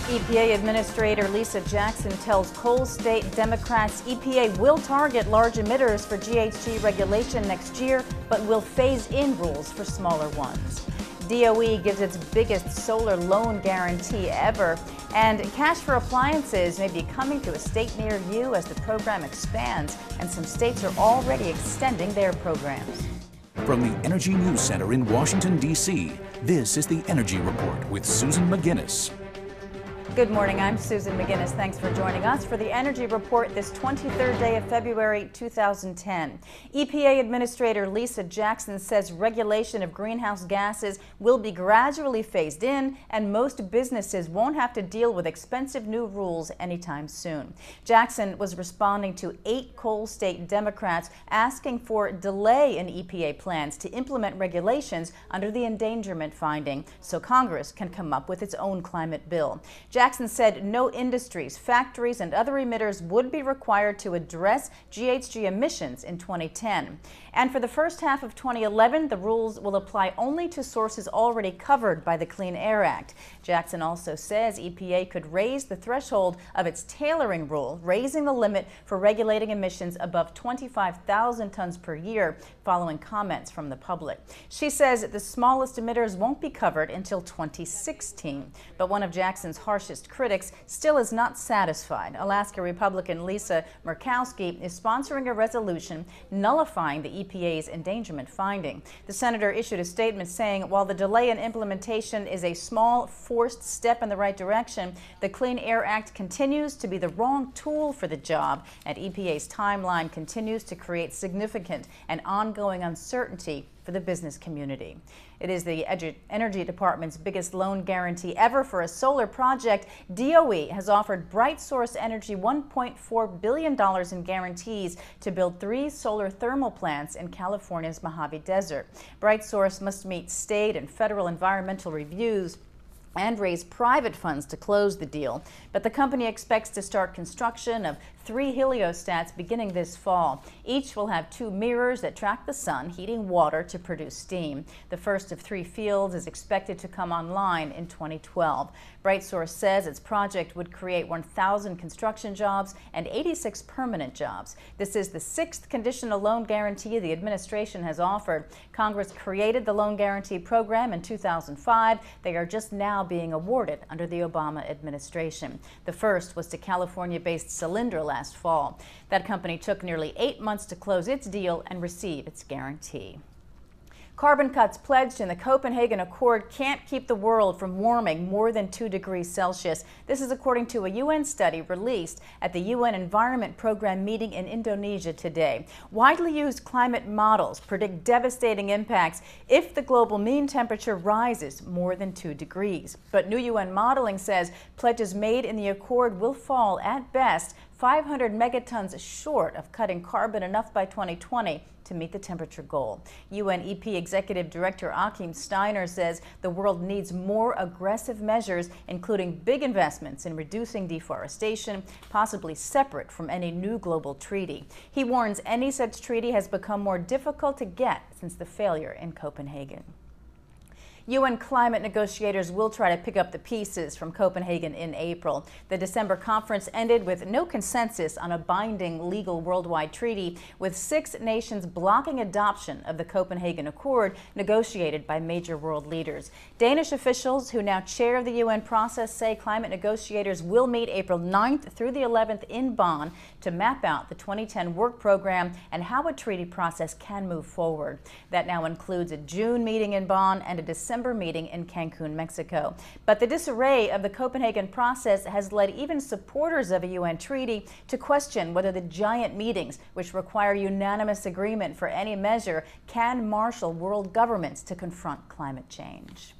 EPA Administrator Lisa Jackson tells coal state Democrats EPA will target large emitters for GHG regulation next year, but will phase in rules for smaller ones. DOE gives its biggest solar loan guarantee ever, and cash for appliances may be coming to a state near you as the program expands, and some states are already extending their programs. From the Energy News Center in Washington, D.C., this is the Energy Report with Susan McGinnis. Good morning, I'm Susan McGinnis. Thanks for joining us for the Energy Report this 23rd day of February 2010. EPA Administrator Lisa Jackson says regulation of greenhouse gases will be gradually phased in, and most businesses won't have to deal with expensive new rules anytime soon. Jackson was responding to 8 coal state Democrats asking for delay in EPA plans to implement regulations under the endangerment finding so Congress can come up with its own climate bill. Jackson said no industries, factories, and other emitters would be required to address GHG emissions in 2010. And for the first half of 2011, the rules will apply only to sources already covered by the Clean Air Act. Jackson also says EPA could raise the threshold of its tailoring rule, raising the limit for regulating emissions above 25,000 tons per year, following comments from the public. She says the smallest emitters won't be covered until 2016. But one of Jackson's harshest critics still is not satisfied. Alaska Republican Lisa Murkowski is sponsoring a resolution nullifying the EPA's endangerment finding. The senator issued a statement saying while the delay in implementation is a small, forced step in the right direction, the Clean Air Act continues to be the wrong tool for the job, and EPA's timeline continues to create significant and ongoing uncertainty for the business community. It is the Energy Department's biggest loan guarantee ever for a solar project. DOE has offered BrightSource Energy $1.4 billion in guarantees to build 3 solar thermal plants in California's Mojave Desert. BrightSource must meet state and federal environmental reviews and raise private funds to close the deal. But the company expects to start construction of 3 heliostats beginning this fall. Each will have 2 mirrors that track the sun, heating water to produce steam. The first of 3 fields is expected to come online in 2012. BrightSource says its project would create 1,000 construction jobs and 86 permanent jobs. This is the 6th conditional loan guarantee the administration has offered. Congress created the loan guarantee program in 2005. They are just now being awarded under the Obama administration. The first was to California-based Solyndra last fall. That company took nearly 8 months to close its deal and receive its guarantee. Carbon cuts pledged in the Copenhagen Accord can't keep the world from warming more than 2 degrees Celsius. This is according to a UN study released at the UN Environment Program meeting in Indonesia today. Widely used climate models predict devastating impacts if the global mean temperature rises more than 2 degrees. But new UN modeling says pledges made in the Accord will fall at best 500 megatons short of cutting carbon enough by 2020 to meet the temperature goal. UNEP Executive Director Achim Steiner says the world needs more aggressive measures, including big investments in reducing deforestation, possibly separate from any new global treaty. He warns any such treaty has become more difficult to get since the failure in Copenhagen. UN climate negotiators will try to pick up the pieces from Copenhagen in April. The December conference ended with no consensus on a binding legal worldwide treaty, with 6 nations blocking adoption of the Copenhagen Accord negotiated by major world leaders. Danish officials who now chair the UN process say climate negotiators will meet April 9th through the 11th in Bonn to map out the 2010 work program and how a treaty process can move forward. That now includes a June meeting in Bonn and a December meeting in Cancun, Mexico. But the disarray of the Copenhagen process has led even supporters of a UN treaty to question whether the giant meetings, which require unanimous agreement for any measure, can marshal world governments to confront climate change.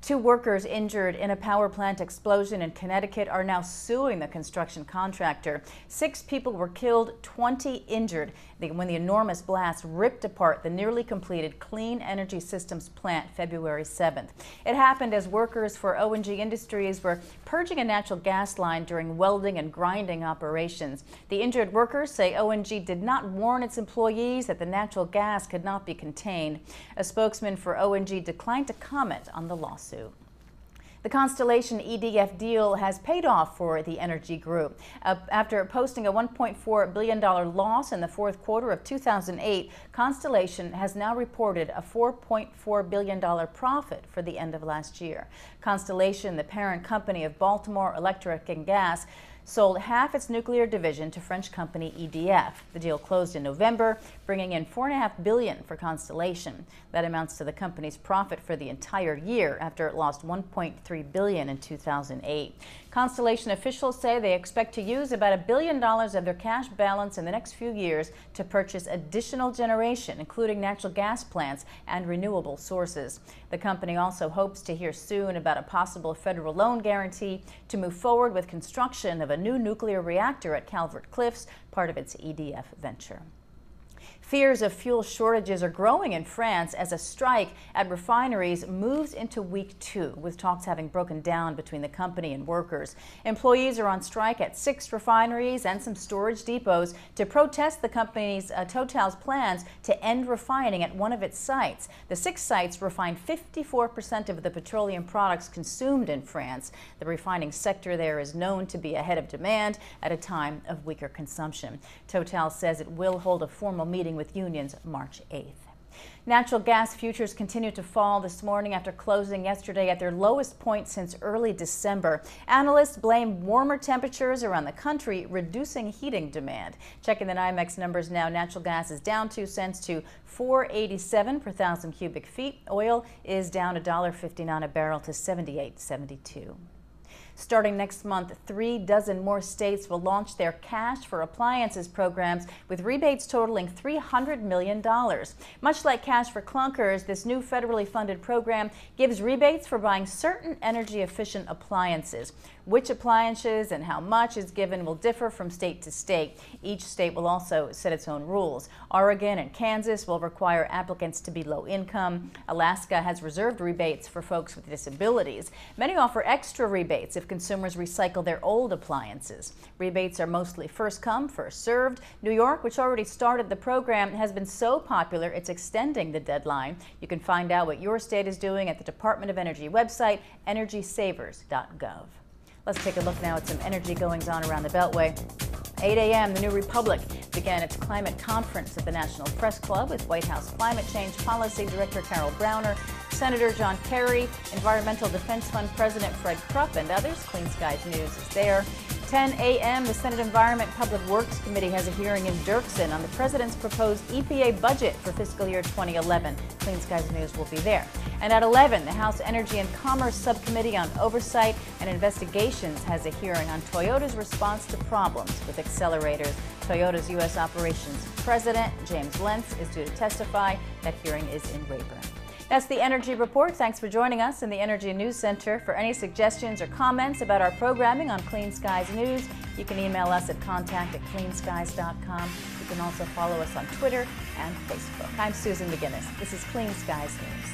2 workers injured in a power plant explosion in Connecticut are now suing the construction contractor. 6 people were killed, 20 injured when the enormous blast ripped apart the nearly completed Clean Energy Systems plant February 7th. It happened as workers for ONG Industries were purging a natural gas line during welding and grinding operations. The injured workers say ONG did not warn its employees that the natural gas could not be contained. A spokesman for ONG declined to comment on the lawsuit. The Constellation EDF deal has paid off for the energy group. After posting a $1.4 billion loss in the fourth quarter of 2008, Constellation has now reported a $4.4 billion profit for the end of last year. Constellation, the parent company of Baltimore Electric and Gas, sold half its nuclear division to French company EDF. The deal closed in November, bringing in $4.5 billion for Constellation. That amounts to the company's profit for the entire year after it lost $1.3 billion in 2008. Constellation officials say they expect to use about $1 billion of their cash balance in the next few years to purchase additional generation, including natural gas plants and renewable sources. The company also hopes to hear soon about a possible federal loan guarantee to move forward with construction of a new nuclear reactor at Calvert Cliffs, part of its EDF venture. Fears of fuel shortages are growing in France as a strike at refineries moves into week 2, with talks having broken down between the company and workers. Employees are on strike at 6 refineries and some storage depots to protest the company's Total's plans to end refining at one of its sites. The 6 sites refine 54% of the petroleum products consumed in France. The refining sector there is known to be ahead of demand at a time of weaker consumption. Total says it will hold a formal meeting with unions March 8th. Natural gas futures continue to fall this morning after closing yesterday at their lowest point since early December. Analysts blame warmer temperatures around the country reducing heating demand. Checking the NYMEX numbers now, natural gas is down 2 cents to $4.87 per thousand cubic feet. Oil is down $1.59 a barrel to $78.72. Starting next month, 3 dozen more states will launch their Cash for Appliances programs with rebates totaling $300 million. Much like Cash for Clunkers, this new federally funded program gives rebates for buying certain energy-efficient appliances. Which appliances and how much is given will differ from state to state. Each state will also set its own rules. Oregon and Kansas will require applicants to be low income. Alaska has reserved rebates for folks with disabilities. Many offer extra rebates if consumers recycle their old appliances. Rebates are mostly first come, first served. New York, which already started the program, has been so popular it's extending the deadline. You can find out what your state is doing at the Department of Energy website, energysavers.gov. Let's take a look now at some energy goings-on around the Beltway. 8 a.m., the New Republic began its climate conference at the National Press Club with White House Climate Change Policy Director Carol Browner, Senator John Kerry, Environmental Defense Fund President Fred Krupp, and others. Clean Skies News is there. 10 a.m., the Senate Environment Public Works Committee has a hearing in Dirksen on the President's proposed EPA budget for fiscal year 2011. Clean Skies News will be there. And at 11, the House Energy and Commerce Subcommittee on Oversight and Investigations has a hearing on Toyota's response to problems with accelerators. Toyota's U.S. Operations President, James Lentz, is due to testify. That hearing is in Rayburn. That's the Energy Report. Thanks for joining us in the Energy News Center. For any suggestions or comments about our programming on Clean Skies News, you can email us at contact@cleanskies.com. You can also follow us on Twitter and Facebook. I'm Susan McGinnis. This is Clean Skies News.